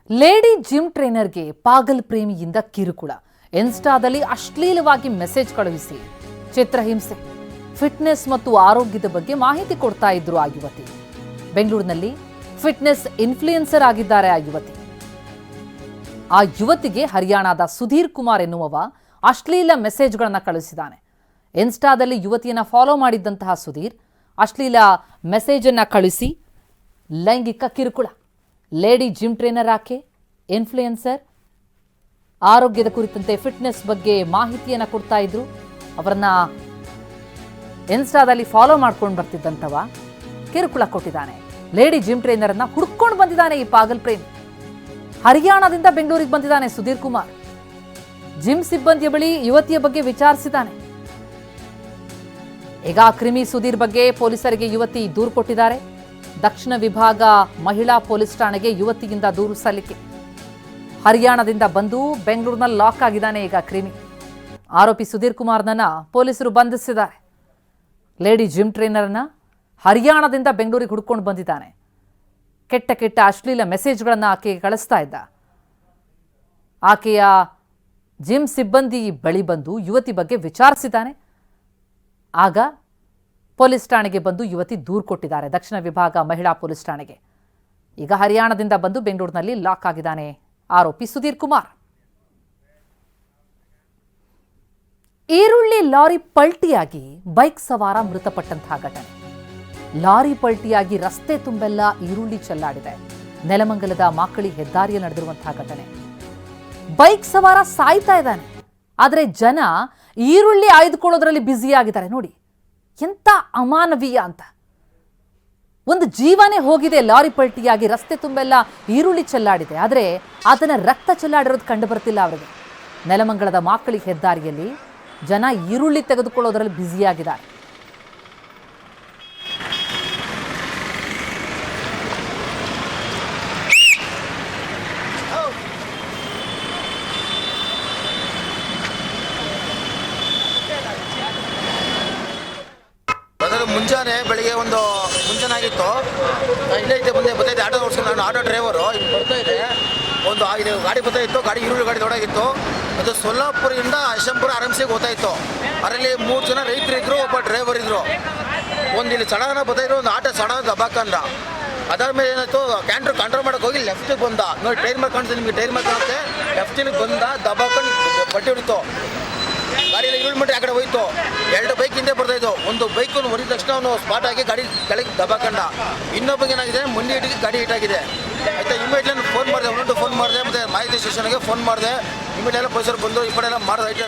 Lady gym ಟ್ರೈನರ್ಗೆ ಪಾಗಲ್ ಪ್ರೇಮಿಯಿಂದ ಕಿರುಕುಳ. ಇನ್ಸ್ಟಾದಲ್ಲಿ ಅಶ್ಲೀಲವಾಗಿ message ಕಳುಹಿಸಿ ಚಿತ್ರಹಿಂಸೆ. ಫಿಟ್ನೆಸ್ ಮತ್ತು ಆರೋಗ್ಯದ ಬಗ್ಗೆ ಮಾಹಿತಿ ಕೊಡ್ತಾ ಇದ್ರು ಆ ಯುವತಿ. ಬೆಂಗಳೂರಿನಲ್ಲಿ ಫಿಟ್ನೆಸ್ ಇನ್ಫ್ಲೂಯೆನ್ಸರ್ ಆಗಿದ್ದಾರೆ ಆ ಯುವತಿ. ಆ ಯುವತಿಗೆ ಹರಿಯಾಣದ ಸುಧೀರ್ ಕುಮಾರ್ ಎನ್ನುವವ ಅಶ್ಲೀಲ ಮೆಸೇಜ್ಗಳನ್ನು ಕಳುಹಿಸಿದ್ದಾನೆ. ಇನ್ಸ್ಟಾದಲ್ಲಿ ಯುವತಿಯನ್ನ ಫಾಲೋ ಮಾಡಿದ್ದಂತಹ ಸುಧೀರ್ ಅಶ್ಲೀಲ ಮೆಸೇಜ್ ಅನ್ನ ಕಳುಹಿಸಿ ಲೈಂಗಿಕ ಕಿರುಕುಳ. ಲೇಡಿ ಜಿಮ್ ಟ್ರೈನರ್ ಆಕೆ, ಇನ್ಫ್ಲೂಯೆನ್ಸರ್, ಆರೋಗ್ಯದ ಕುರಿತಂತೆ ಫಿಟ್ನೆಸ್ ಬಗ್ಗೆ ಮಾಹಿತಿಯನ್ನು ಕೊಡ್ತಾ ಇದ್ರು. ಅವರನ್ನ ಇನ್ಸ್ಟಾದಲ್ಲಿ ಫಾಲೋ ಮಾಡ್ಕೊಂಡು ಬರ್ತಿದ್ದಂಥವ ಕಿರುಕುಳ ಕೊಟ್ಟಿದ್ದಾನೆ. ಲೇಡಿ ಜಿಮ್ ಟ್ರೈನರ್ ಅನ್ನ ಹುಡ್ಕೊಂಡು ಬಂದಿದ್ದಾನೆ ಈ ಪಾಗಲ್ ಪ್ರೇಮಿ. ಹರಿಯಾಣದಿಂದ ಬೆಂಗಳೂರಿಗೆ ಬಂದಿದ್ದಾನೆ ಸುಧೀರ್ ಕುಮಾರ್. ಜಿಮ್ ಸಿಬ್ಬಂದಿಯ ಬಳಿ ಯುವತಿಯ ಬಗ್ಗೆ ವಿಚಾರಿಸಿದ್ದಾನೆ. ಈಗ ಕ್ರಿಮಿ ಸುಧೀರ್ ಬಗ್ಗೆ ಪೊಲೀಸರಿಗೆ ಯುವತಿ ದೂರು ಕೊಟ್ಟಿದ್ದಾರೆ. ದಕ್ಷಿಣ ವಿಭಾಗ ಮಹಿಳಾ ಪೊಲೀಸ್ ಠಾಣೆಗೆ ಯುವತಿಯಿಂದ ದೂರು ಸಲ್ಲಿಕೆ. ಹರಿಯಾಣದಿಂದ ಬಂದು ಬೆಂಗಳೂರಿನಲ್ಲಿ ಲಾಕ್ ಆಗಿದ್ದಾನೆ ಈಗ ಕ್ರಿಮಿ. ಆರೋಪಿ ಸುಧೀರ್ ಕುಮಾರ್ನನ್ನ ಪೊಲೀಸರು ಬಂಧಿಸಿದ್ದಾರೆ. ಲೇಡಿ ಜಿಮ್ ಟ್ರೈನರ್ನ ಹರಿಯಾಣದಿಂದ ಬೆಂಗಳೂರಿಗೆ ಹುಡ್ಕೊಂಡು ಬಂದಿದ್ದಾನೆ. ಕೆಟ್ಟ ಕೆಟ್ಟ ಅಶ್ಲೀಲ ಮೆಸೇಜ್ಗಳನ್ನು ಆಕೆಗೆ ಕಳಿಸ್ತಾ ಇದ್ದ. ಆಕೆಯ ಜಿಮ್ ಸಿಬ್ಬಂದಿ ಬಳಿ ಬಂದು ಯುವತಿ ಬಗ್ಗೆ ವಿಚಾರಿಸಿದ್ದಾನೆ. ಆಗ ಪೊಲೀಸ್ ಠಾಣೆಗೆ ಬಂದು ಯುವತಿ ದೂರು ಕೊಟ್ಟಿದ್ದಾರೆ, ದಕ್ಷಿಣ ವಿಭಾಗ ಮಹಿಳಾ ಪೊಲೀಸ್ ಠಾಣೆಗೆ. ಈಗ ಹರಿಯಾಣದಿಂದ ಬಂದು ಬೆಂಗಳೂರಿನಲ್ಲಿ ಲಾಕ್ ಆಗಿದ್ದಾನೆ ಆರೋಪಿ ಸುಧೀರ್ ಕುಮಾರ್. ಈರುಳ್ಳಿ ಲಾರಿ ಪಲ್ಟಿಯಾಗಿ ಬೈಕ್ ಸವಾರ ಮೃತಪಟ್ಟಂತಹ ಘಟನೆ. ಲಾರಿ ಪಲ್ಟಿಯಾಗಿ ರಸ್ತೆ ತುಂಬೆಲ್ಲ ಈರುಳ್ಳಿ ಚೆಲ್ಲಾಡಿದೆ. ನೆಲಮಂಗಲದ ಮಾಕಳಿ ಹೆದ್ದಾರಿಯಲ್ಲಿ ನಡೆದಿರುವಂತಹ ಘಟನೆ. ಬೈಕ್ ಸವಾರ ಸಾಯ್ತಾ ಇದ್ದಾನೆ, ಆದರೆ ಜನ ಈರುಳ್ಳಿ ಆಯ್ದುಕೊಳ್ಳೋದ್ರಲ್ಲಿ ಬ್ಯುಸಿಯಾಗಿದ್ದಾರೆ. ನೋಡಿ ಎಂತ ಅಮಾನವೀಯ ಅಂತ. ಒಂದು ಜೀವನೇ ಹೋಗಿದೆ ಲಾರಿ ಪಲ್ಟಿಯಾಗಿ. ರಸ್ತೆ ತುಂಬೆಲ್ಲ ಈರುಳ್ಳಿ ಚೆಲ್ಲಾಡಿದೆ, ಆದರೆ ಆತನ ರಕ್ತ ಚೆಲ್ಲಾಡಿರೋದು ಕಂಡು ಬರ್ತಿಲ್ಲ ಅವರಿಗೆ. ನೆಲಮಂಗಲದ ಮಾಕಳಿ ಹೆದ್ದಾರಿಯಲ್ಲಿ ಜನ ಈರುಳ್ಳಿ ತೆಗೆದುಕೊಳ್ಳೋದ್ರಲ್ಲಿ ಬ್ಯುಸಿಯಾಗಿದ್ದಾರೆ. ಮುಂಜಾನೆ ಬೆಳಿಗ್ಗೆ ಒಂದು ಮುಂಜಾನೆ ಆಗಿತ್ತು. ಇಲ್ಲೇ ಇದ್ದೆ, ಮುಂದೆ ಬರ್ತಾಯಿದ್ದೆ ಆಟೋ ಓಡಿಸ್ಕೊಂಡು. ನಾನು ಆಟೋ ಡ್ರೈವರು. ಇಲ್ಲಿ ಬರ್ತಾ ಇದೆ ಒಂದು ಗಾಡಿ ಬರ್ತಾ ಇತ್ತು. ಗಾಡಿ ಈರುಳ್ಳಿ ಗಾಡಿ ದೊಡ್ಡಾಗಿತ್ತು. ಅದು ಸೊಲ್ಲಾಪುರದಿಂದ ಅಶಂಪುರ ಆರಾಮ್ಸಿಗೆ ಹೋಗ್ತಾ ಇತ್ತು. ಅದರಲ್ಲಿ 3 ಜನ ರೈತರಿದ್ರು, ಒಬ್ಬ ಡ್ರೈವರ್ ಇದ್ರು. ಒಂದು ಇಲ್ಲಿ ಸಡನ್ ಬರ್ತಾಯಿದ್ರು, ಒಂದು ಆಟೋ ಸಡನ್ ದಬ್ಬಾಕಂದ. ಅದಾದ್ಮೇಲೆ ಏನಾಯ್ತು, ಕ್ಯಾಂಟ್ರ್ ಕಂಟ್ರೋಲ್ ಮಾಡೋಕೆ ಹೋಗಿ ಲೆಫ್ಟಿಗೆ ಬಂದ. ನೋಡಿ ಟೈರ್ ಮಾರ್ಕ್ ಕಾಣಿಸ್ತು ನಿಮಗೆ, ಟೈರ್ ಮಾರ್ಕ್ ಕಾಣುತ್ತೆ. ಲೆಫ್ಟಿಗೆ ಬಂದ, ದಬ್ಬಾಕೊಂಡು ಬಟ್ಟೆ ಹೊಡಿತು. ಗಾಡಿಯಲ್ಲಿ ಈರುಳ್ಳಿ ಮಟ್ಟ ಆ ಕಡೆ ಹೋಯ್ತು. 2 ಬೈಕ್ ಹಿಂದೆ ಬರ್ತಾ ಇದ್ದು. ಒಂದು ಬೈಕ್ ಹೊಡಿದ ತಕ್ಷಣ ಅವನು ಸ್ಪಾಟ್ ಆಗಿ ಗಾಡಿ ಕೆಳಗೆ ದಬ್ಬಾಕಂಡ. ಇನ್ನೊಬ್ಬಗೆ ಏನಾಗಿದೆ, ಮುಂದೆ ಹಿಟ್ಟಿಗೆ ಗಾಡಿ ಹಿಟ್ಟಾಗಿದೆ. ಆಯ್ತಾ, ಇಮಿಡಿಯೇಟ್ಲಿ ಫೋನ್ ಮಾಡಿದೆ, ಫೋನ್ ಮಾಡಿದೆ, ಮತ್ತೆ ಮಾಹಿತಿ ಸ್ಟೇಷನ್ಗೆ ಫೋನ್ ಮಾಡಿದೆ. ಇಮಿಡಿಯೇಟ್ ಪೊಲೀಸರು ಬಂದು ಈ ಕಡೆ ಎಲ್ಲ ಮಾಡಿದೆ.